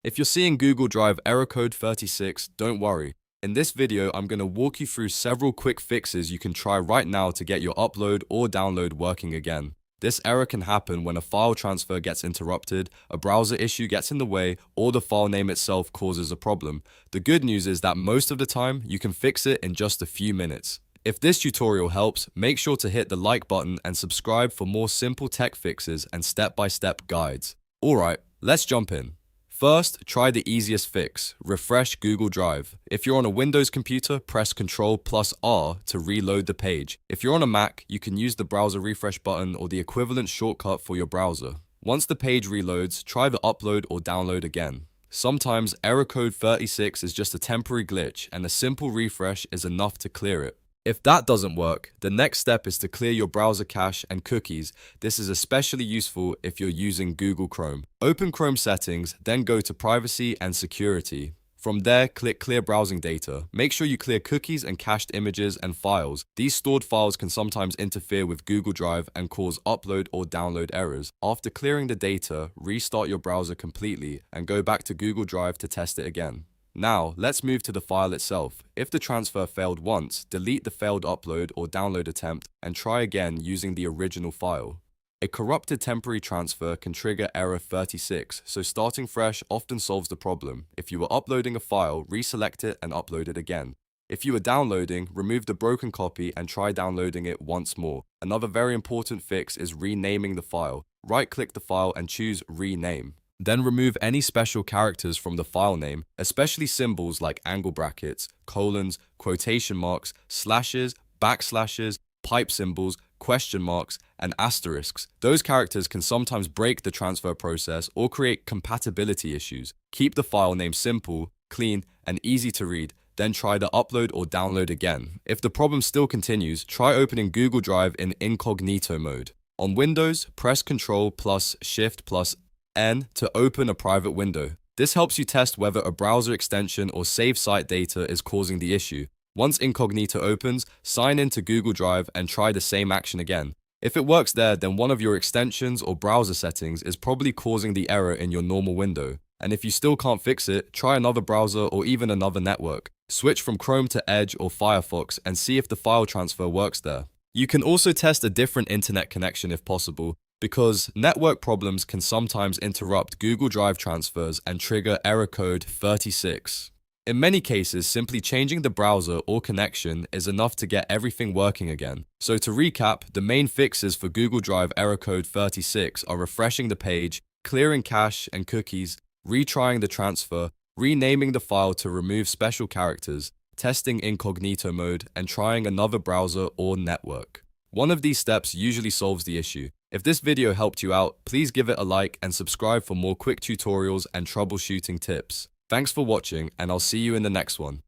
If you're seeing Google Drive error code 36, don't worry. In this video, I'm going to walk you through several quick fixes you can try right now to get your upload or download working again. This error can happen when a file transfer gets interrupted, a browser issue gets in the way, or the file name itself causes a problem. The good news is that most of the time, you can fix it in just a few minutes. If this tutorial helps, make sure to hit the like button and subscribe for more simple tech fixes and step-by-step guides. Alright, let's jump in. First, try the easiest fix, refresh Google Drive. If you're on a Windows computer, press Ctrl+R to reload the page. If you're on a Mac, you can use the browser refresh button or the equivalent shortcut for your browser. Once the page reloads, try the upload or download again. Sometimes error code 36 is just a temporary glitch and a simple refresh is enough to clear it. If that doesn't work, the next step is to clear your browser cache and cookies. This is especially useful if you're using Google Chrome. Open Chrome settings, then go to privacy and security. From there, click clear browsing data. Make sure you clear cookies and cached images and files. These stored files can sometimes interfere with Google Drive and cause upload or download errors. After clearing the data, restart your browser completely and go back to Google Drive to test it again. Now, let's move to the file itself. If the transfer failed once, delete the failed upload or download attempt and try again using the original file. A corrupted temporary transfer can trigger error 36, so starting fresh often solves the problem. If you were uploading a file, reselect it and upload it again. If you were downloading, remove the broken copy and try downloading it once more. Another very important fix is renaming the file. Right-click the file and choose Rename. Then remove any special characters from the file name, especially symbols like angle brackets, colons, quotation marks, slashes, backslashes, pipe symbols, question marks, and asterisks. Those characters can sometimes break the transfer process or create compatibility issues. Keep the file name simple, clean, and easy to read, then try the upload or download again. If the problem still continues, try opening Google Drive in Incognito Mode. On Windows, press Ctrl+Shift+N to open a private window. This helps you test whether a browser extension or save site data is causing the issue. Once Incognito opens, sign into Google Drive and try the same action again. If it works there, then one of your extensions or browser settings is probably causing the error in your normal window. And if you still can't fix it, try another browser or even another network. Switch from Chrome to Edge or Firefox and see if the file transfer works there. You can also test a different internet connection if possible, because network problems can sometimes interrupt Google Drive transfers and trigger error code 36. In many cases, simply changing the browser or connection is enough to get everything working again. So to recap, the main fixes for Google Drive error code 36 are refreshing the page, clearing cache and cookies, retrying the transfer, renaming the file to remove special characters, testing Incognito Mode, and trying another browser or network. One of these steps usually solves the issue. If this video helped you out, please give it a like and subscribe for more quick tutorials and troubleshooting tips. Thanks for watching, and I'll see you in the next one.